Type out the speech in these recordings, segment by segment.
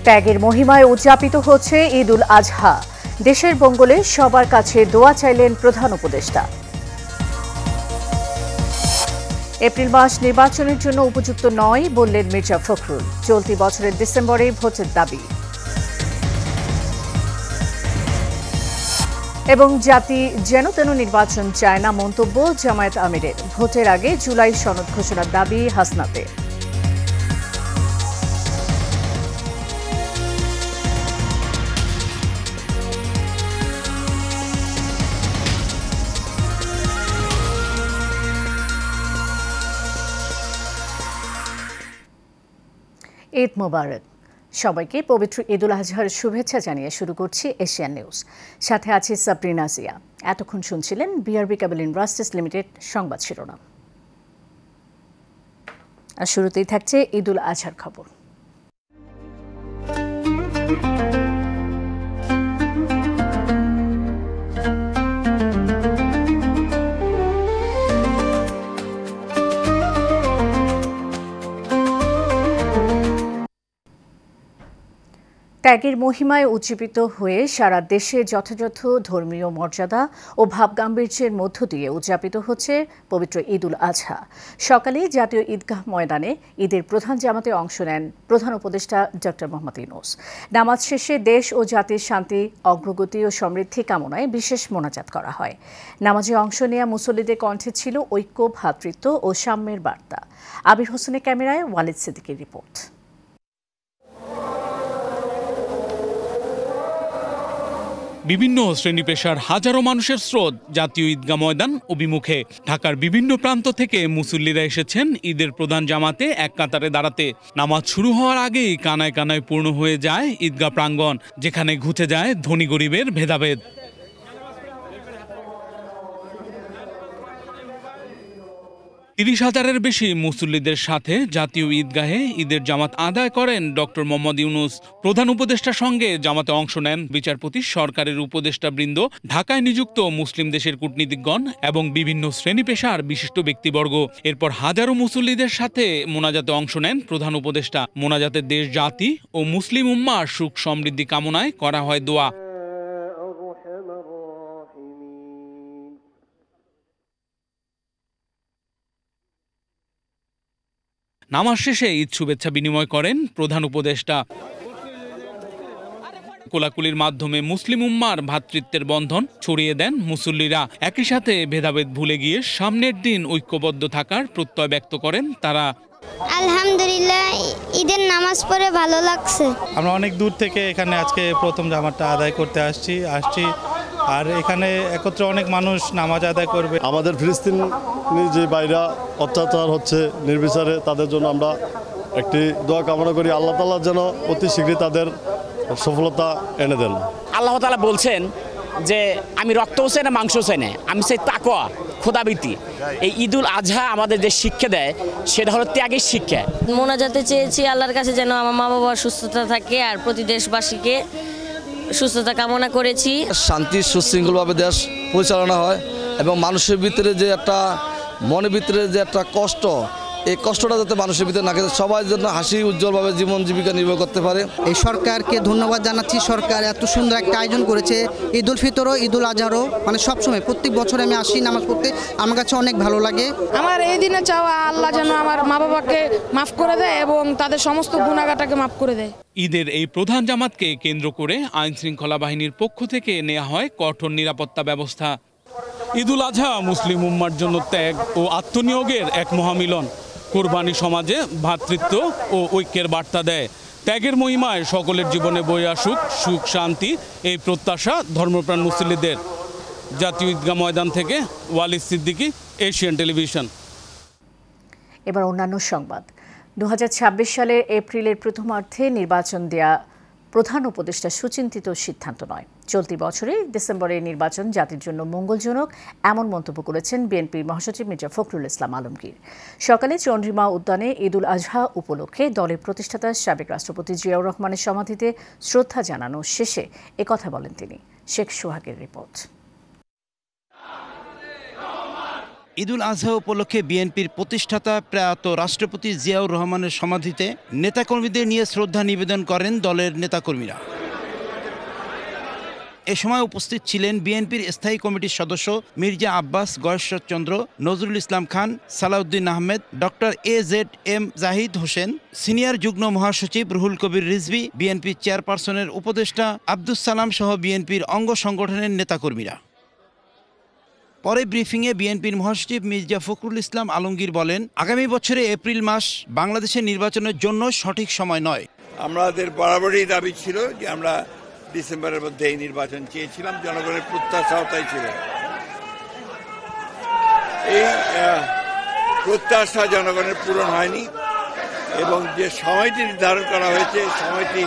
ত্যাগের মহিমায় উদযাপিত হচ্ছে ঈদ উল আজহা। দেশের মঙ্গলে সবার কাছে দোয়া চাইলেন প্রধান উপদেষ্টা। এপ্রিল মাস নির্বাচনের জন্য উপযুক্ত নয় বললেন মির্জা ফখরুল। চলতি বছরের ডিসেম্বরে ভোটের দাবি। এবং জাতি যেন তেন নির্বাচন চায় না মন্তব্য জামায়াত আমিরের। ভোটের আগে জুলাই সনদ ঘোষণার দাবি হাসনাতের। ঈদ মোবারক। সবাইকে পবিত্র ঈদ উল আজহার শুভেচ্ছা জানিয়ে শুরু করছি এশিয়ান নিউজ। সাথে আছি সাবরিনা জিয়া। এতক্ষণ শুনছিলেন বিআরবি কেবল ইন্ডাস্ট্রিজ লিমিটেড সংবাদ শিরোনাম। আর শুরুতেই থাকছে ঈদ উল আজহার খবর। ত্যাগের মহিমায় উজ্জীবিত হয়ে সারা দেশে যথাযথ ধর্মীয় মর্যাদা ও ভাবগাম্ভীর্যের মধ্য দিয়ে উদযাপিত হচ্ছে পবিত্র ঈদ উল আজহা। সকালে জাতীয় ঈদগাহ ময়দানে ঈদের প্রধান জামাতে অংশ নেন প্রধান উপদেষ্টা ডক্টর মোহাম্মদ ইউনূস। নামাজ শেষে দেশ ও জাতির শান্তি, অগ্রগতি ও সমৃদ্ধি কামনায় বিশেষ মোনাজাত করা হয়। নামাজে অংশ নেওয়া মুসল্লিদের কণ্ঠে ছিল ঐক্য, ভ্রাতৃত্ব ও সাম্যের বার্তা। আবির হোসেনের ক্যামেরায় ওয়ালিদ সিদ্দিকীর রিপোর্ট। বিভিন্ন শ্রেণী পেশার হাজারো মানুষের স্রোত জাতীয় ঈদগাহ ময়দান অভিমুখে। ঢাকার বিভিন্ন প্রান্ত থেকে মুসল্লিরা এসেছেন ঈদের প্রধান জামাতে এক কাতারে দাঁড়াতে। নামাজ শুরু হওয়ার আগেই কানায় কানায় পূর্ণ হয়ে যায় ঈদগাহ প্রাঙ্গণ, যেখানে ঘুচে যায় ধনী গরিবের ভেদাভেদ। ৩০,০০০-এর বেশি মুসল্লিদের সাথে জাতীয় ঈদগাহে ঈদের জামাত আদায় করেন ডক্টর মোহাম্মদ ইউনূস। প্রধান উপদেষ্টার সঙ্গে জামাতে অংশ নেন বিচারপতি, সরকারের উপদেষ্টাবৃন্দ, ঢাকায় নিযুক্ত মুসলিম দেশের কূটনীতিকগণ এবং বিভিন্ন শ্রেণী পেশার বিশিষ্ট ব্যক্তিবর্গ। এরপর হাজারো মুসল্লিদের সাথে মোনাজাতে অংশ নেন প্রধান উপদেষ্টা। মোনাজাতে দেশ, জাতি ও মুসলিম উম্মার সুখ সমৃদ্ধি কামনায় করা হয় দোয়া। নামাজ শেষে ঈদ শুভেচ্ছা বিনিময় করেন প্রধান উপদেষ্টা। কোলাকুলির মাধ্যমে মুসলিম উম্মার ভ্রাতৃত্বের বন্ধন ছড়িয়ে দেন মুসল্লিরা। একই সাথে ভেদাভেদ ভুলে গিয়ে সামনের দিন ঐক্যবদ্ধ থাকার প্রত্যয় ব্যক্ত করেন তারা। আলহামদুলিল্লাহ, ঈদের নামাজ পড়ে ভালো লাগছে। আমরা অনেক দূর থেকে এখানে আজকে প্রথম জামাতটা আদায় করতে আসছি আর এখানে একত্রে অনেক মানুষ নামাজ আদায় করবে। আমাদের ফিলিস্তিনি যে ভাইরা অত্যাচার হচ্ছে নির্বিচারে, তাদের জন্য আমরা একটি দোয়া কামনা করি। আল্লাহ তাআলা যেন অতি শীঘ্রই তাদের সফলতা এনে দেন। আল্লাহ তাআলা বলছেন যে আমি রক্ত চাই না, মাংস চাই না, আমি চাই তাকওয়া, খোদাভীতি। এই ঈদ উল আজহা আমাদের যে শিক্ষা দেয় সেটা হলো ত্যাগের শিক্ষা। মোনাজাতে চেয়েছি আল্লাহর কাছে যেন আমার মা বাবার সুস্থতা থাকে, আর প্রতি দেশবাসীকে সুস্থতা কামনা করেছি। শান্তি সুশৃঙ্খলভাবে দেশ পরিচালনা হয় এবং মানুষের ভিতরে যে একটা মনের ভিতরে যে একটা কষ্ট, এই কষ্টটা যাতে মানুষের ভিতরে না থাকে, সবাই জন্য হাসি উজ্জ্বলভাবে জীবন জীবিকা নির্বাহ করতে পারে। এই সরকারকে ধন্যবাদ জানাচ্ছি। সরকার এত সুন্দর একটা আয়োজন করেছে। ঈদ উল ফিতরও, ঈদ উল আজহারও, মানে সবসময় প্রত্যেক বছরে আমি আসি নামাজ পড়তে, আমার কাছে অনেক ভালো লাগে। আমার এই দিনে চাওয়া আল্লাহ যেন আমার মা বাবাকে মাফ করে দেয় এবং তাদের সমস্ত গুনাহগাটাকে মাফ করে দেয়। ঈদের এই প্রধান জামাতকে কেন্দ্র করে আইন শৃঙ্খলা বাহিনীর পক্ষ থেকে নেওয়া হয় কঠোর নিরাপত্তা ব্যবস্থা। ঈদ উল আজহা মুসলিম উম্মার জন্য ত্যাগ ও আত্মনিয়োগের এক মহামিলন। কোরবানি সমাজে ভ্রাতৃত্ব ও ঐক্যের বার্তা দেয়। ত্যাগের মহিমায় সকলের জীবনে বয়ে আসুক সুখ শান্তি, এই প্রত্যাশা ধর্মপ্রাণ মুসল্লিদের। জাতীয় ঈদগাহ ময়দান থেকে ওয়ালিদ সিদ্দিকী, এশিয়ান টেলিভিশন। এবার অন্যান্য সংবাদ। 2026 সালের এপ্রিলের প্রথমার্ধে নির্বাচন দেয়া প্রধান উপদেষ্টা সুচিন্তিত সিদ্ধান্ত নয়। চলতি বছরে ডিসেম্বরে নির্বাচন জাতির জন্য মঙ্গলজনক, এমন মন্তব্য করেছেন বিএনপির মহাসচিব মির্জা ফখরুল ইসলাম আলমগীর। সকালে চন্দ্রিমা উদ্যানে ঈদ উল আজহা উপলক্ষে দলের প্রতিষ্ঠাতা সাবেক রাষ্ট্রপতি জিয়াউর রহমানের সমাধিতে শ্রদ্ধা জানানো শেষে একথা বলেন তিনি। শেখ সোহাগের রিপোর্ট। ঈদুল আজহা উপলক্ষে বিএনপির প্রতিষ্ঠাতা প্রয়াত রাষ্ট্রপতি জিয়াউর রহমানের সমাধিতে নেতাকর্মীদের নিয়ে শ্রদ্ধা নিবেদন করেন দলের নেতাকর্মীরা। এ সময় উপস্থিত ছিলেন বিএনপির স্থায়ী কমিটির সদস্য Mirza Abbas, Gayeshwar Chandra, Nazrul Islam Khan, Salahuddin Ahmed, doctor AZM Zahid Hossain, senior যুগ্ম মহাসচিব রুহুল কবির রিজভী, বিএনপির চেয়ারপারসনের উপদেষ্টা আব্দুস সালাম সহ বিএনপির অঙ্গ সংগঠনের নেতাকর্মীরা। পরে ব্রিফিংয়ে বিএনপির মহাসচিব মির্জা ফখরুল ইসলাম আলমগীর বলেন, আগামী বছরে এপ্রিল মাস বাংলাদেশের নির্বাচনের জন্য সঠিক সময় নয়। আমাদের বরাবরই দাবি ছিল যে আমরা ডিসেম্বরের মধ্যে এই নির্বাচন চেয়েছিলাম, জনগণের প্রত্যাশাও তাই ছিল। এই প্রত্যাশা জনগণের পূরণ হয়নি এবং যে সময়টি নির্ধারণ করা হয়েছে সময়টি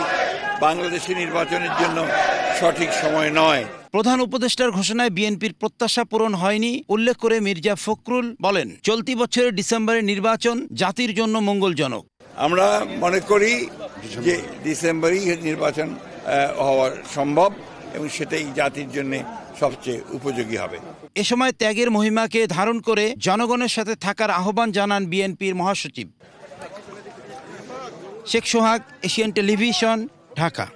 বাংলাদেশের নির্বাচনের জন্য সঠিক সময় নয়। প্রধান উপদেষ্টার ঘোষণায় বিএনপির প্রত্যাশা পূরণ হয়নি উল্লেখ করে মির্জা ফখরুল বলেন, চলতি বছরের ডিসেম্বরের নির্বাচন জাতির জন্য মঙ্গলজনক। আমরা মনে করি যে ডিসেম্বরেই নির্বাচন হওয়া সম্ভব এবং সেটাই জাতির জন্য সবচেয়ে উপযোগী হবে। এ সময় ত্যাগের মহিমাকে ধারণ করে জনগণের সাথে থাকার আহ্বান জানান বিএনপির মহাসচিব। শেখ সোহাগ, এশিয়ান টেলিভিশন, ঢাকা।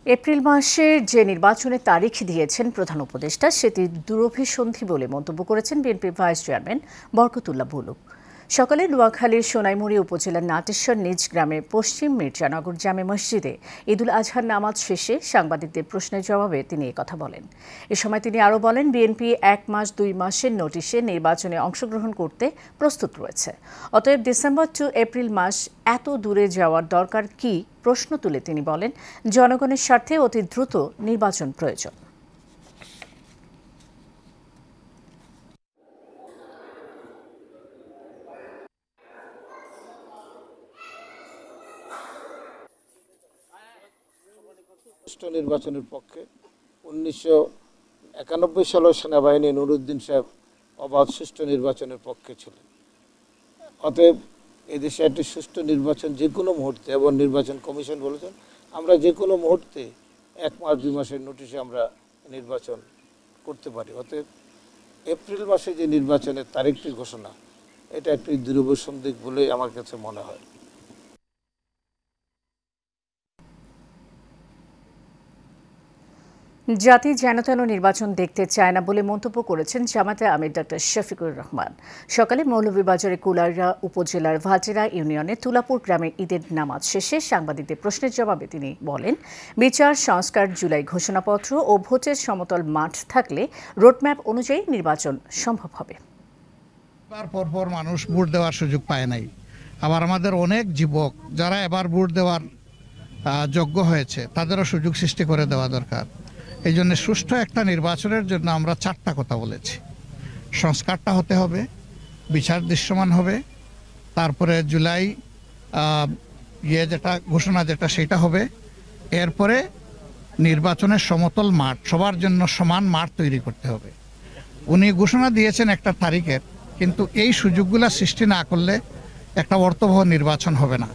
এপ্রিল মাসের যে নির্বাচনের তারিখ দিয়েছেন প্রধান উপদেষ্টা সেটি দুরভিসন্ধি বলে মন্তব্য করেছেন বিএনপির ভাইস চেয়ারম্যান বরকতুল্লাহ বুলুক। সকালে নোয়াখালীর সোনাইমুড়ি উপজেলার নাটেশ্বর নিজ গ্রামে পশ্চিম মির্জানগর জামে মসজিদে ঈদুল আজহার নামাজ শেষে সাংবাদিকদের প্রশ্নের জবাবে তিনি একথা বলেন। এ সময় তিনি আরও বলেন, বিএনপি 1 মাস 2 মাসের নোটিশে নির্বাচনে অংশগ্রহণ করতে প্রস্তুত রয়েছে। অতএব ডিসেম্বর টু এপ্রিল মাস এত দূরে যাওয়ার দরকার কি প্রশ্ন তুলে তিনি বলেন, জনগণের স্বার্থে অতি দ্রুত নির্বাচন প্রয়োজন। সুষ্ঠু নির্বাচনের পক্ষে 1991 সালের সেনাবাহিনী নুরুদ্দিন সাহেব অবাধ সুষ্ঠু নির্বাচনের পক্ষে ছিলেন। অতএব এদেশে একটি সুষ্ঠু নির্বাচন যে কোনো মুহূর্তে, এবং নির্বাচন কমিশন বলেছেন আমরা যে কোনো মুহূর্তে 1 মাস 2 মাসের নোটিশে আমরা নির্বাচন করতে পারি। অতএব এপ্রিল মাসে যে নির্বাচনের তারিখটি ঘোষণা, এটা একটি দুরভিসন্ধি বলে আমার কাছে মনে হয়। জাতি যেন তেন নির্বাচন দেখতে চায় না বলে মন্তব্য করেছেন জামায়াতে আমির ডক্টর শফিকুর রহমান। সকালে মৌলভীবাজারে কুলাউড়া উপজেলার ভাজেরা ইউনিয়নের তুলাপুর গ্রামে ঈদের নামাজ শেষে সাংবাদিকদের প্রশ্নের জবাবে তিনি বলেন, বিচার সংস্কার, জুলাই ঘোষণাপত্র ও ভোটের সমতল মাঠ থাকলে রোডম্যাপ অনুযায়ী নির্বাচন সম্ভব হবে। পরপর মানুষ ভোট দেওয়ার সুযোগ পায় নাই। আবার আমাদের অনেক যুবক যারা এবার ভোট দেওয়ার যোগ্য হয়েছে তাদেরও সুযোগ সৃষ্টি করে দেওয়া দরকার। এই জন্য সুষ্ঠু একটা নির্বাচনের জন্য আমরা 4টা কথা বলেছি। সংস্কারটা হতে হবে, বিচার দৃশ্যমান হবে, তারপরে জুলাই যেটা ঘোষণা সেটা হবে, এরপরে নির্বাচনের সমতল মাঠ, সবার জন্য সমান মাঠ তৈরি করতে হবে। উনি ঘোষণা দিয়েছেন একটা তারিখের, কিন্তু এই সুযোগগুলো সৃষ্টি না করলে একটা অর্থবহ নির্বাচন হবে না।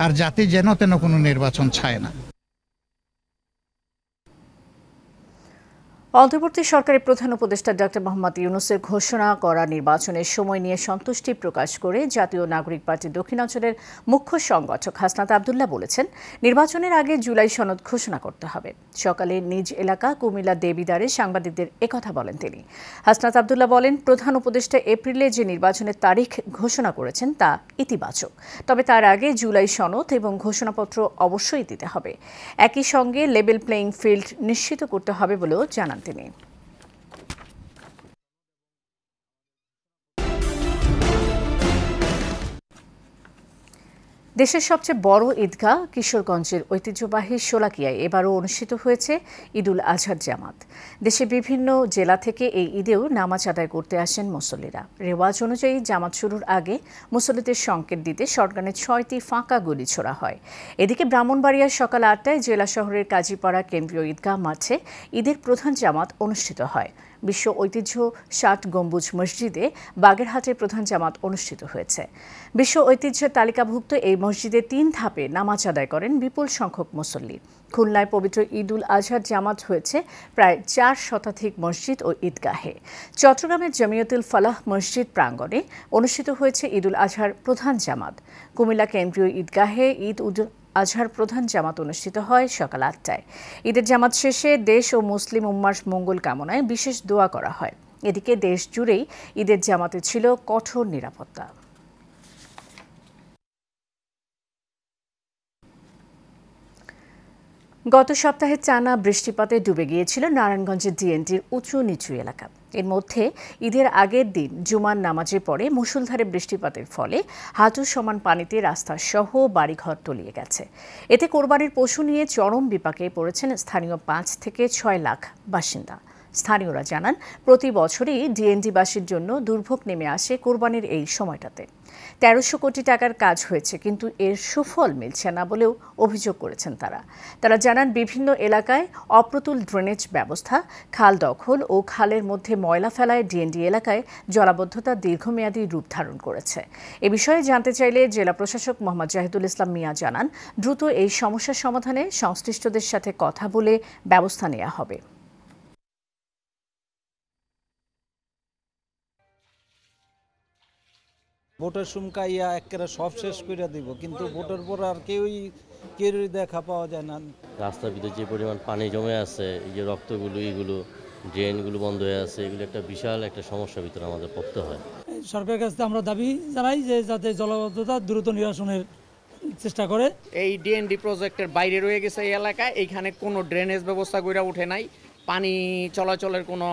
আর জাতি যেন তেন কোনো নির্বাচন চায় না। অন্তর্বর্তী সরকারের প্রধান উপদেষ্টা ডক্টর মোহাম্মদ ইউনূসের ঘোষণা করা নির্বাচনের সময় নিয়ে সন্তুষ্টি প্রকাশ করে জাতীয় নাগরিক পার্টি দক্ষিণাঞ্চলের মুখ্য সংগঠক হাসনাত আবদুল্লাহ বলেছেন, নির্বাচনের আগে জুলাই সনদ ঘোষণা করতে হবে। সকালে নিজ এলাকা কুমিল্লা দেবিদ্বারে সাংবাদিকদের একথা বলেন তিনি। হাসনাত আবদুল্লাহ বলেন, প্রধান উপদেষ্টা এপ্রিলে যে নির্বাচনের তারিখ ঘোষণা করেছেন তা ইতিবাচক, তবে তার আগে জুলাই সনদ এবং ঘোষণাপত্র অবশ্যই দিতে হবে। একই সঙ্গে লেভেল প্লেইং ফিল্ড নিশ্চিত করতে হবে বলেও জানান তিনি। দেশের সবচেয়ে বড় ঈদগাহ কিশোরগঞ্জের ঐতিহ্যবাহী শোলাকিয়ায় এবারও অনুষ্ঠিত হয়েছে ঈদুল আজহার জামাত। দেশের বিভিন্ন জেলা থেকে এই ঈদেও নামাজ আদায় করতে আসেন মুসল্লিরা। রেওয়াজ অনুযায়ী জামাত শুরুর আগে মুসল্লিদের সংকেত দিতে শটগানের 6টি ফাঁকা গুলি ছোড়া হয়। এদিকে ব্রাহ্মণবাড়িয়ার সকাল 8টায় জেলা শহরের কাজীপাড়া কেন্দ্রীয় ঈদগাহ মাঠে ঈদের প্রধান জামাত অনুষ্ঠিত হয়। বিশ্ব ঐতিহ্য ৬০ গম্বুজ মসজিদে বাগেরহাটের প্রধান জামাত অনুষ্ঠিত হয়েছে। বিশ্ব ঐতিহ্যের তালিকাভুক্ত এই মসজিদে ৩ ধাপে নামাজ আদায় করেন বিপুল সংখ্যক মুসল্লি। খুলনায় পবিত্র ঈদুল আজহার জামাত হয়েছে প্রায় ৪ শতাধিক মসজিদ ও ঈদগাহে। চট্টগ্রামের জমিয়তুল ফালাহ মসজিদ প্রাঙ্গণে অনুষ্ঠিত হয়েছে ঈদুল আজহার প্রধান জামাত। কুমিল্লা কেন্দ্রীয় ঈদগাহে ঈদ আজহার প্রধান জামাত অনুষ্ঠিত হয় সকাল ৮টায়। ঈদের জামাত শেষে দেশ ও মুসলিম উম্মার মঙ্গল কামনায় বিশেষ দোয়া করা হয়। এদিকে দেশ জুড়েই ঈদের জামাতে ছিল কঠোর নিরাপত্তা। গত সপ্তাহে টানা বৃষ্টিপাতে ডুবে গিয়েছিল নারায়ণগঞ্জের ডিএনটির উঁচু নিচু এলাকা। এর মধ্যে ঈদের আগের দিন জুমার নামাজের পরে মুষলধারে বৃষ্টিপাতের ফলে হাঁটু সমান পানিতে রাস্তা সহ বাড়িঘর তলিয়ে গেছে। এতে কোরবানির পশু নিয়ে চরম বিপাকে পড়েছেন স্থানীয় ৫ থেকে ৬ লাখ বাসিন্দা। স্থানীয়রা জানান, প্রতি বছরই ডিএনডিবাসীর জন্য দুর্ভোগ নেমে আসে কোরবানির এই সময়টাতে। ১৩০০ কোটি টাকার কাজ হয়েছে, কিন্তু এর সুফল মিলছে না বলেও অভিযোগ করেছেন তারা জানান, বিভিন্ন এলাকায় অপ্রতুল ড্রেনেজ ব্যবস্থা, খাল দখল ও খালের মধ্যে ময়লা ফেলায় ডিএনডি এলাকায় জলাবদ্ধতা দীর্ঘমেয়াদী রূপ ধারণ করেছে। এ বিষয়ে জানতে চাইলে জেলা প্রশাসক মোহাম্মদ জাহিদুল ইসলাম মিয়া জানান, দ্রুত এই সমস্যার সমাধানে সংশ্লিষ্টদের সাথে কথা বলে ব্যবস্থা নেওয়া হবে। ভোটের সুমকাইয়া একেবারে সব শেষ করে দিব, কিন্তু ভোটের পর আর কেউই দেখা পাওয়া যায় না। রাস্তার ভিতরে যে পরিমাণ পানি জমে আছে, এই যে রক্তগুলো, এইগুলো ড্রেনগুলো বন্ধ হয়ে আছে, এগুলো একটা বিশাল একটা সমস্যার ভিতরে আমাদের পড়তে হয়। সরকারের কাছে আমরা দাবি জানাই যে যাতে জলাবদ্ধতা দ্রুত নিরসনের চেষ্টা করে। এই ডিএনডি প্রজেক্টের বাইরে রয়ে গেছে এই এলাকায়, এইখানে কোনো ড্রেনেজ ব্যবস্থা গড়ে ওঠে নাই, পানি চলাচলের কোনো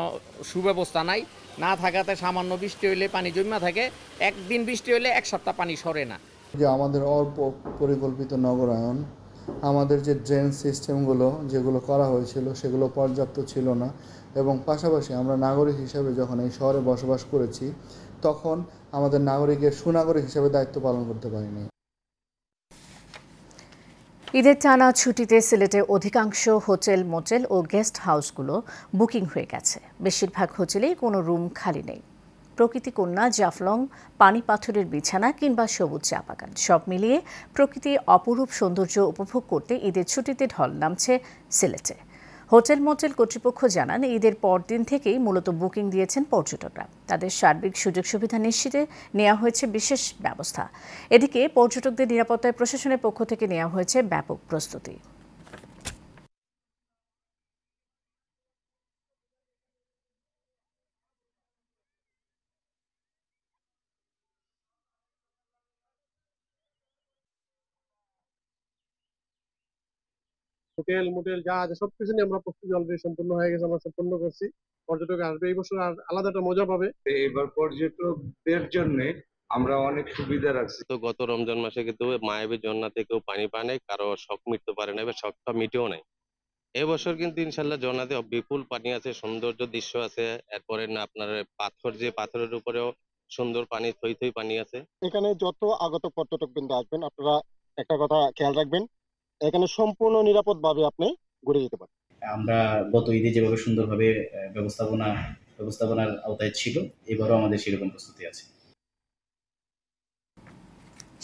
সুব্যবস্থা নাই। না থাকাতে সামান্য বৃষ্টি হইলে পানি জমা থাকে, একদিন বৃষ্টি হইলে এক সপ্তাহ পানি সরে না। যে আমাদের অপরিকল্পিত নগরায়ন, আমাদের যে ড্রেন সিস্টেমগুলো যেগুলো করা হয়েছিল সেগুলো পর্যাপ্ত ছিল না, এবং পাশাপাশি আমরা নাগরিক হিসাবে যখন এই শহরে বসবাস করেছি তখন আমাদের নাগরিকের সুনাগরিক হিসাবে দায়িত্ব পালন করতে পারিনি। ঈদের টানা ছুটিতে সিলেটের অধিকাংশ হোটেল, মোটেল ও গেস্ট হাউসগুলো বুকিং হয়ে গেছে। বেশিরভাগ হোটেলেই কোনো রুম খালি নেই। প্রকৃতি কন্যা, জাফলং, পানি পাথরের বিছানা কিংবা সবুজ চা বাগান, সব মিলিয়ে প্রকৃতির অপরূপ সৌন্দর্য উপভোগ করতে ঈদের ছুটিতে ঢল নামছে সিলেটে। হোটেল, মোটেল কর্তৃপক্ষ জানান, ঈদের পরদিন থেকেই মূলত বুকিং দিয়েছেন পর্যটকরা। তাদের সার্বিক সুযোগ সুবিধা নিশ্চিতে নেওয়া হয়েছে বিশেষ ব্যবস্থা। এদিকে পর্যটকদের নিরাপত্তায় প্রশাসনের পক্ষ থেকে নেওয়া হয়েছে ব্যাপক প্রস্তুতি। হোটেল, মোটেল যা আছে সবকিছু নিয়ে আমরা প্রস্তুতি অলরেডি সম্পূর্ণ হয়ে গেছে, আমরা সম্পূর্ণ করছি। পর্যটক আসবে এই বছর, আর আলাদা একটা মজা পাবে। এবার পর্যটকদের জন্য আমরা অনেক সুবিধা রাখছি। তো গত রমজান মাসে কিন্তু মায়াবী ঝর্ণা থেকেও পানি পায় নাই, কারো শখ মিটতে পারে না, এবার শখটা মিটেও নাই। এবছর কিন্তু ইনশাল্লাহ ঝর্ণাতে বিপুল পানি আছে, সৌন্দর্য দৃশ্য আছে। এরপরে না আপনার পাথর, যে পাথরের উপরেও সুন্দর পানি, থই থই পানি আছে। এখানে যত আগত পর্যটক বিন্দু আসবেন, আপনারা একটা কথা খেয়াল রাখবেন, এখানে সম্পূর্ণ নিরাপদভাবে আপনি ঘুরে যেতে পারেন। আমরা গত ঈদে যেভাবে সুন্দরভাবে ব্যবস্থাপনার আওতায় ছিল, এবারও আমাদের সেরকম প্রস্তুতি আছে।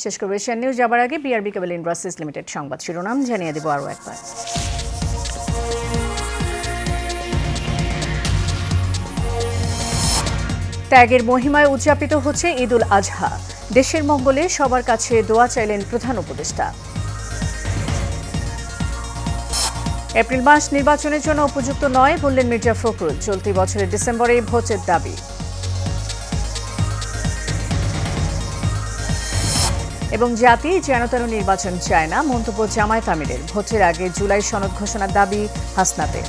শেষ করবে এশিয়ান নিউজ যাবার আগে বিআরবি কেবল ইন্ডাস্ট্রিজ লিমিটেড সংবাদ শিরোনাম জানিয়ে দেব আরও একবার। ত্যাগের মহিমায় উদযাপিত হচ্ছে ঈদুল আজহা। দেশের মঙ্গলে সবার কাছে দোয়া চাইলেন প্রধান উপদেষ্টা। এপ্রিল মাস নির্বাচনের জন্য উপযুক্ত নয় বললেন মির্জা ফখরুল। চলতি বছরের ডিসেম্বরে ভোটের দাবি। এবং জাতি যেন তেন নির্বাচন চায় না, মন্তব্য জামায়াত আমিরের। ভোটের আগে জুলাই সনদ ঘোষণার দাবি হাসনাতের।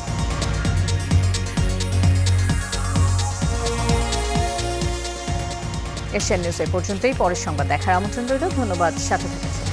এশিয়ান নিউজ এ পর্যন্তই। পরের সংবাদ দেখার আমন্ত্রণ রইল। ধন্যবাদ সাথে থাকার জন্য।